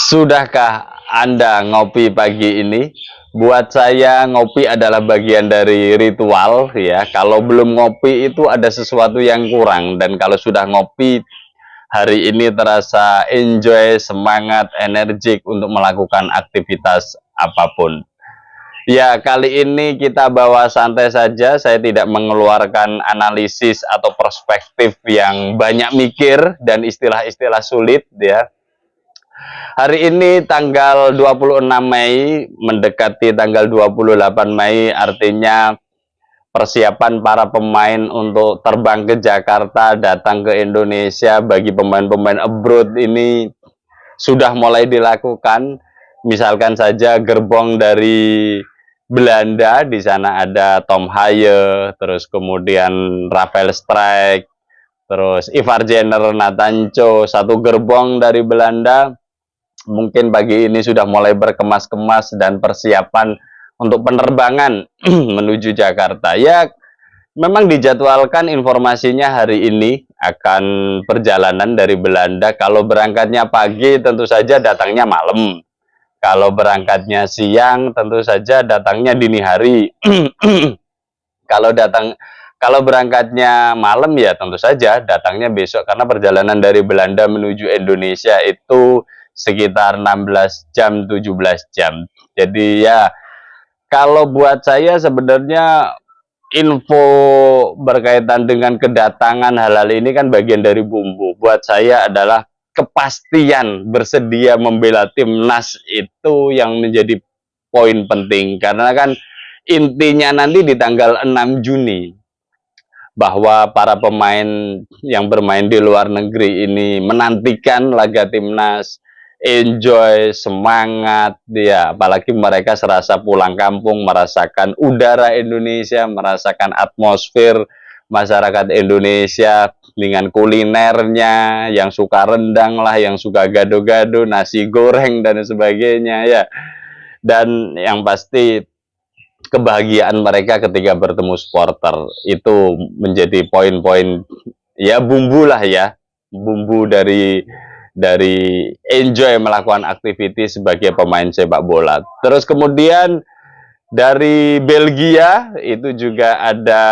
Sudahkah Anda ngopi pagi ini? Buat saya ngopi adalah bagian dari ritual ya. Kalau belum ngopi itu ada sesuatu yang kurang, dan kalau sudah ngopi hari ini terasa enjoy, semangat, energik untuk melakukan aktivitas apapun. Ya, kali ini kita bawa santai saja. Saya tidak mengeluarkan analisis atau perspektif yang banyak mikir dan istilah-istilah sulit ya. Hari ini tanggal 26 Mei mendekati tanggal 28 Mei, artinya persiapan para pemain untuk terbang ke Jakarta, datang ke Indonesia bagi pemain-pemain abroad ini sudah mulai dilakukan. Misalkan saja gerbong dari Belanda, di sana ada Tom Haye, terus kemudian Rafael Strijk, terus Ivar Jenner, Nathan Cho, satu gerbong dari Belanda. Mungkin pagi ini sudah mulai berkemas-kemas dan persiapan untuk penerbangan menuju Jakarta. Ya, memang dijadwalkan informasinya hari ini akan perjalanan dari Belanda. Kalau berangkatnya pagi tentu saja datangnya malam. Kalau berangkatnya siang tentu saja datangnya dini hari. kalau datang kalau berangkatnya malam ya tentu saja datangnya besok, karena perjalanan dari Belanda menuju Indonesia itu sekitar 16 jam, 17 jam. Jadi ya, kalau buat saya sebenarnya info berkaitan dengan kedatangan hal-hal ini kan bagian dari bumbu. Buat saya adalah kepastian bersedia membela timnas itu yang menjadi poin penting. Karena kan intinya nanti di tanggal 6 Juni bahwa para pemain yang bermain di luar negeri ini menantikan laga timnas, enjoy, semangat ya, apalagi mereka serasa pulang kampung, merasakan udara Indonesia, merasakan atmosfer masyarakat Indonesia dengan kulinernya, yang suka rendang lah, yang suka gado-gado, nasi goreng dan sebagainya ya. Dan yang pasti kebahagiaan mereka ketika bertemu supporter itu menjadi poin-poin ya, bumbu lah ya, bumbu dari enjoy melakukan aktivitas sebagai pemain sepak bola. Terus kemudian dari Belgia itu juga ada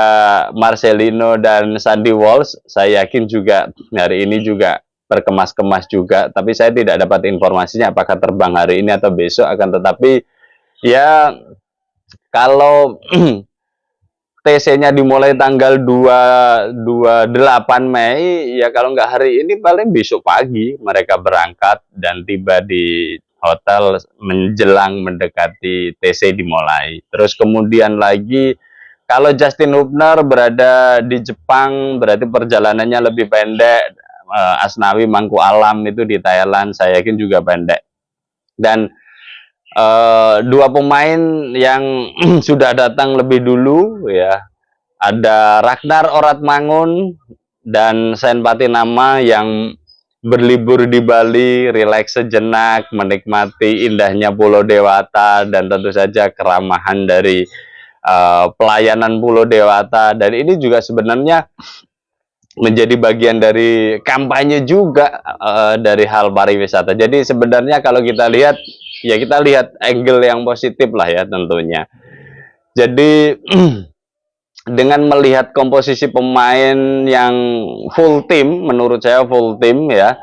Marcelino dan Sandy Walsh. Saya yakin juga hari ini juga berkemas-kemas juga, tapi saya tidak dapat informasinya apakah terbang hari ini atau besok. Akan tetapi ya, kalau TC-nya dimulai tanggal 28 Mei, ya kalau nggak hari ini paling besok pagi mereka berangkat dan tiba di hotel menjelang mendekati TC dimulai. Terus kemudian lagi, kalau Justin Hubner berada di Jepang, berarti perjalanannya lebih pendek. Asnawi Mangku Alam itu di Thailand, saya yakin juga pendek. Dan dua pemain yang sudah datang lebih dulu ya, ada Ragnar Oratmangun dan Sen Patinama yang berlibur di Bali, rileks sejenak, menikmati indahnya Pulau Dewata dan tentu saja keramahan dari pelayanan Pulau Dewata. Dan ini juga sebenarnya menjadi bagian dari kampanye juga dari hal pariwisata. Jadi sebenarnya kalau kita lihat, ya kita lihat angle yang positif lah ya tentunya. Jadi dengan melihat komposisi pemain yang full tim, menurut saya full tim ya,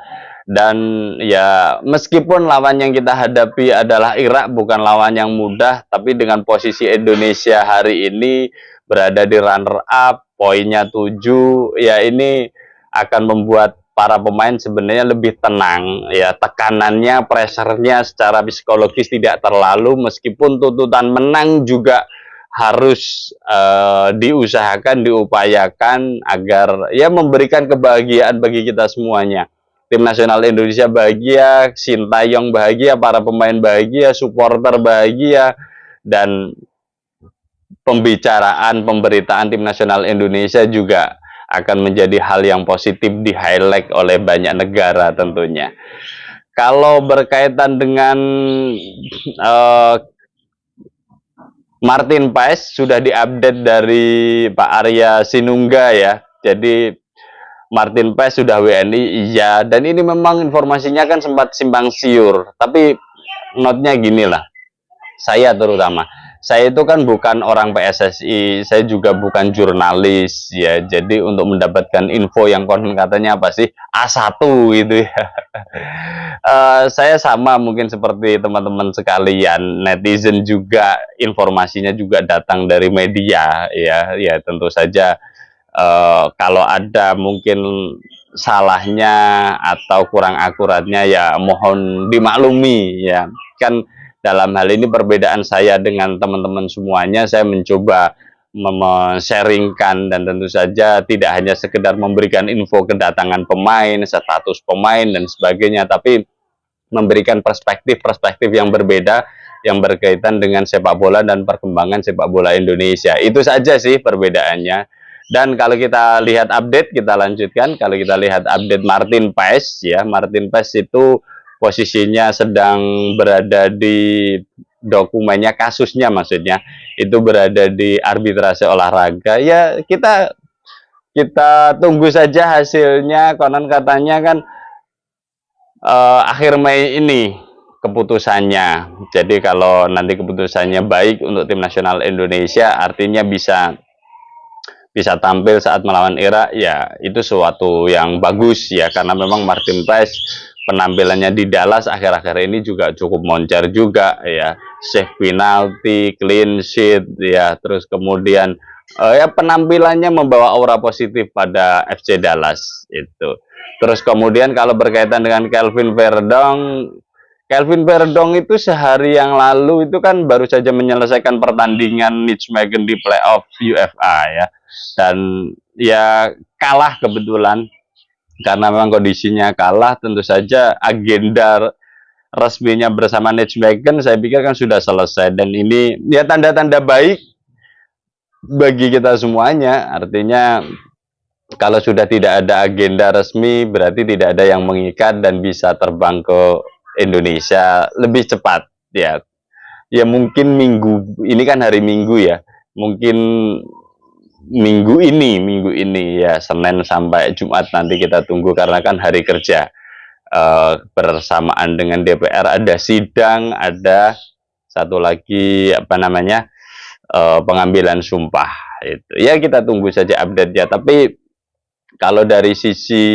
dan ya meskipun lawan yang kita hadapi adalah Irak, bukan lawan yang mudah, tapi dengan posisi Indonesia hari ini berada di runner up, poinnya 7, ya ini akan membuat para pemain sebenarnya lebih tenang ya, tekanannya, pressernya secara psikologis tidak terlalu, meskipun tuntutan menang juga harus diusahakan, diupayakan agar ya memberikan kebahagiaan bagi kita semuanya. Tim nasional Indonesia bahagia, Sintayong bahagia, para pemain bahagia, supporter bahagia, dan pembicaraan, pemberitaan tim nasional Indonesia juga akan menjadi hal yang positif, di-highlight oleh banyak negara tentunya. Kalau berkaitan dengan Martin Paes, sudah diupdate dari Pak Arya Sinungga ya. Jadi Martin Paes sudah WNI, iya. Dan ini memang informasinya kan sempat simpang siur. Tapi notnya gini lah, saya terutama. Saya itu kan bukan orang PSSI, saya juga bukan jurnalis ya. Jadi untuk mendapatkan info yang konon katanya apa sih A1 itu ya. Saya sama mungkin seperti teman-teman sekalian, netizen juga informasinya juga datang dari media ya. Ya tentu saja kalau ada mungkin salahnya atau kurang akuratnya ya mohon dimaklumi ya. Kan dalam hal ini perbedaan saya dengan teman-teman semuanya, saya mencoba sharingkan dan tentu saja tidak hanya sekedar memberikan info kedatangan pemain, status pemain dan sebagainya, tapi memberikan perspektif-perspektif yang berbeda yang berkaitan dengan sepak bola dan perkembangan sepak bola Indonesia. Itu saja sih perbedaannya. Dan kalau kita lihat update, kita lanjutkan. Kalau kita lihat update Martin Paes, ya Martin Paes itu posisinya sedang berada di dokumennya, kasusnya maksudnya itu berada di arbitrase olahraga. Ya kita tunggu saja hasilnya. Konon katanya kan akhir Mei ini keputusannya. Jadi kalau nanti keputusannya baik untuk tim nasional Indonesia, artinya bisa tampil saat melawan Irak, ya itu suatu yang bagus ya, karena memang Martin Paes penampilannya di Dallas akhir-akhir ini juga cukup moncer juga ya, save penalti, clean sheet ya, terus kemudian ya penampilannya membawa aura positif pada FC Dallas itu. Terus kemudian kalau berkaitan dengan Kelvin Verdong itu sehari yang lalu itu kan baru saja menyelesaikan pertandingan Nijmegen di playoff UEFA ya, dan ya kalah kebetulan. Karena memang kondisinya kalah, tentu saja agenda resminya bersama Nijmegen saya pikir kan sudah selesai, dan ini ya tanda-tanda baik bagi kita semuanya. Artinya kalau sudah tidak ada agenda resmi berarti tidak ada yang mengikat dan bisa terbang ke Indonesia lebih cepat ya. Ya mungkin minggu ini kan hari Minggu ya, mungkin minggu ini ya, Senin sampai Jumat nanti kita tunggu, karena kan hari kerja bersamaan dengan DPR ada sidang, ada satu lagi apa namanya pengambilan sumpah itu ya, kita tunggu saja update ya. Tapi kalau dari sisi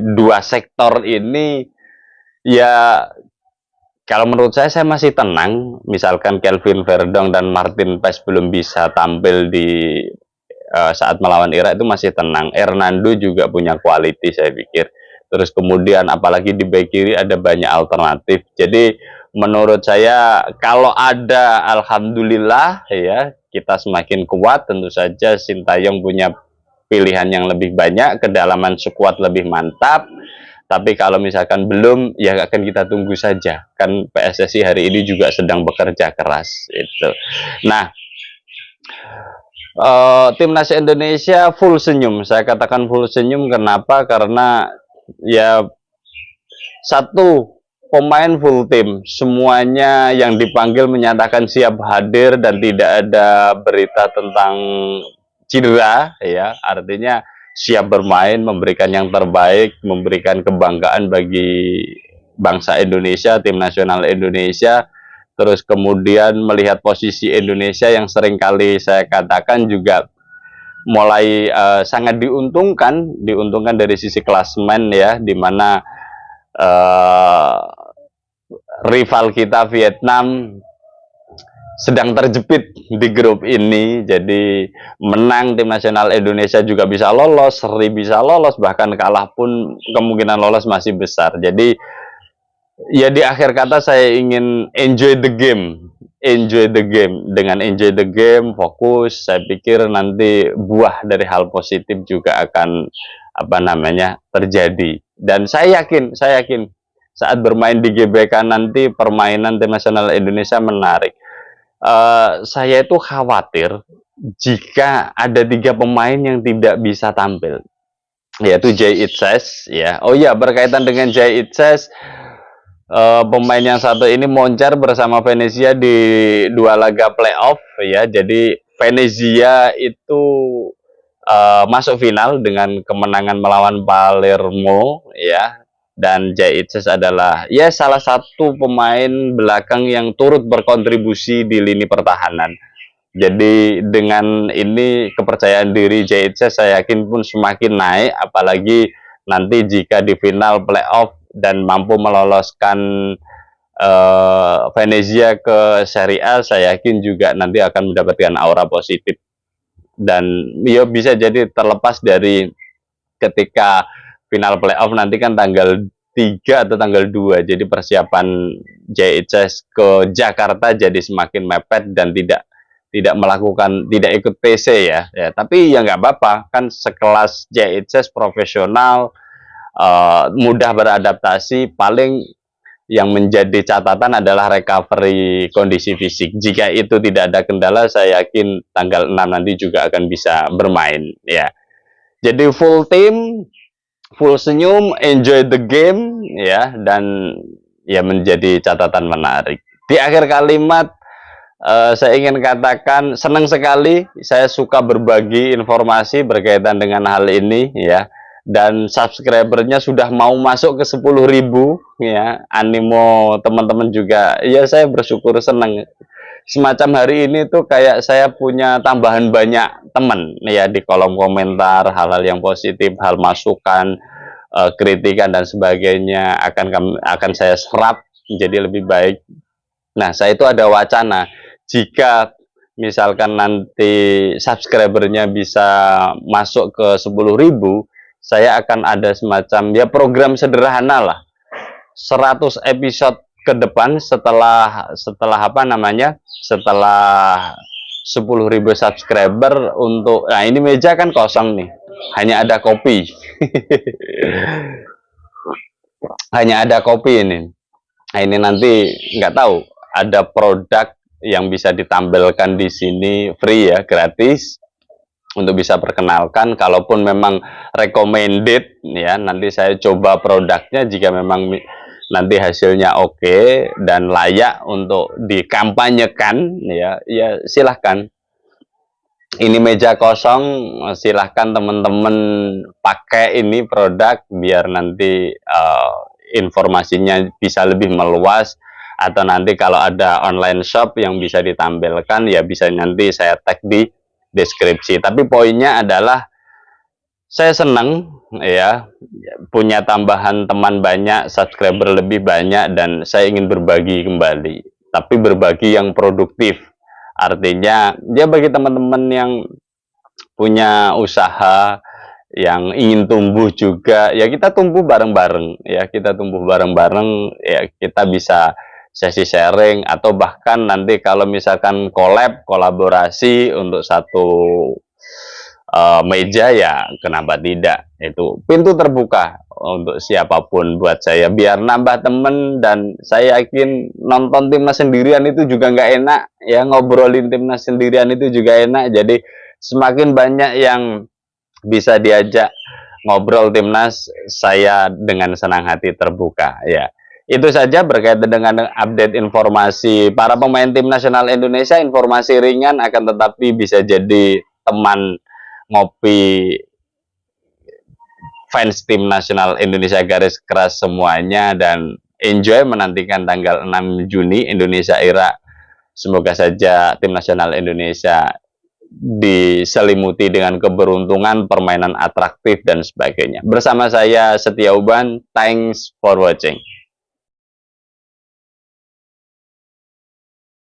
dua sektor ini ya, kalau menurut saya masih tenang. Misalkan Kelvin Verdong dan Martin Paes belum bisa tampil di saat melawan Irak, itu masih tenang. Hernando juga punya quality saya pikir. Terus kemudian apalagi di bek kiri ada banyak alternatif. Jadi menurut saya kalau ada, alhamdulillah ya, kita semakin kuat. Tentu saja Sintayong punya pilihan yang lebih banyak, kedalaman skuad lebih mantap. Tapi kalau misalkan belum, ya akan kita tunggu saja. Kan PSSI hari ini juga sedang bekerja keras itu. Nah, timnas Indonesia full senyum. Saya katakan full senyum kenapa? Karena ya satu pemain full tim, semuanya yang dipanggil menyatakan siap hadir dan tidak ada berita tentang cedera ya. Artinya siap bermain, memberikan yang terbaik, memberikan kebanggaan bagi bangsa Indonesia, tim nasional Indonesia. Terus kemudian melihat posisi Indonesia yang seringkali saya katakan juga mulai sangat diuntungkan dari sisi klasemen ya, di mana rival kita Vietnam sedang terjepit di grup ini. Jadi menang tim nasional Indonesia juga bisa lolos, seri bisa lolos, bahkan kalah pun kemungkinan lolos masih besar. Jadi ya di akhir kata saya ingin enjoy the game. Dengan enjoy the game, fokus, saya pikir nanti buah dari hal positif juga akan apa namanya terjadi. Dan saya yakin saat bermain di GBK nanti permainan tim nasional Indonesia menarik. Saya itu khawatir jika ada 3 pemain yang tidak bisa tampil, yaitu Jay Itzes ya. Oh ya, berkaitan dengan Jay Itzes, pemain yang satu ini moncer bersama Venezia di 2 laga playoff ya. Jadi Venezia itu masuk final dengan kemenangan melawan Palermo ya. Dan Jay Itzes adalah ya salah satu pemain belakang yang turut berkontribusi di lini pertahanan. Jadi dengan ini kepercayaan diri Jay Itzes saya yakin pun semakin naik, apalagi nanti jika di final playoff dan mampu meloloskan Venezia ke Serie A, saya yakin juga nanti akan mendapatkan aura positif. Dan ya bisa jadi terlepas dari ketika final playoff nanti kan tanggal 3 atau tanggal 2. Jadi persiapan JHS ke Jakarta jadi semakin mepet dan tidak ikut PC ya. Tapi ya nggak apa-apa, kan sekelas JHS profesional, mudah beradaptasi, paling yang menjadi catatan adalah recovery kondisi fisik. Jika itu tidak ada kendala, saya yakin tanggal 6 nanti juga akan bisa bermain ya. Jadi full team, full senyum, enjoy the game ya, dan ya menjadi catatan menarik. Di akhir kalimat saya ingin katakan senang sekali, saya suka berbagi informasi berkaitan dengan hal ini ya. Dan subscribernya sudah mau masuk ke 10.000 ya. Animo teman-teman juga ya, saya bersyukur, senang. Semacam hari ini tuh kayak saya punya tambahan banyak teman ya di kolom komentar, hal-hal yang positif, hal masukan, kritikan dan sebagainya akan saya serap menjadi lebih baik. Nah, saya itu ada wacana jika misalkan nanti subscribernya bisa masuk ke 10.000, saya akan ada semacam ya program sederhana lah, 100 episode ke depan setelah apa namanya, setelah 10.000 subscriber, untuk nah ini meja kan kosong nih, hanya ada kopi hanya ada kopi ini. Nah, ini nanti nggak tahu ada produk yang bisa ditampilkan di sini free ya, gratis, untuk bisa perkenalkan. Kalaupun memang recommended ya, nanti saya coba produknya, jika memang nanti hasilnya oke dan layak untuk dikampanyekan ya silahkan. Ini meja kosong, silahkan teman-teman pakai ini produk biar nanti informasinya bisa lebih meluas, atau nanti kalau ada online shop yang bisa ditampilkan ya bisa nanti saya tag di deskripsi. Tapi poinnya adalah saya senang ya punya tambahan teman banyak, subscriber lebih banyak, dan saya ingin berbagi kembali, tapi berbagi yang produktif. Artinya ya bagi teman-teman yang punya usaha, yang ingin tumbuh juga ya, kita tumbuh bareng-bareng ya, kita bisa sesi sharing, atau bahkan nanti kalau misalkan kolaborasi untuk satu meja ya kenapa tidak, itu pintu terbuka untuk siapapun buat saya, biar nambah temen. Dan saya yakin nonton timnas sendirian itu juga nggak enak ya, ngobrolin timnas sendirian itu juga enak. Jadi semakin banyak yang bisa diajak ngobrol timnas, saya dengan senang hati terbuka ya. Itu saja berkaitan dengan update informasi para pemain tim nasional Indonesia, informasi ringan akan tetapi bisa jadi teman ngopi fans tim nasional Indonesia garis keras semuanya, dan enjoy menantikan tanggal 6 Juni Indonesia Irak. Semoga saja tim nasional Indonesia diselimuti dengan keberuntungan, permainan atraktif dan sebagainya. Bersama saya Setia Uban, thanks for watching.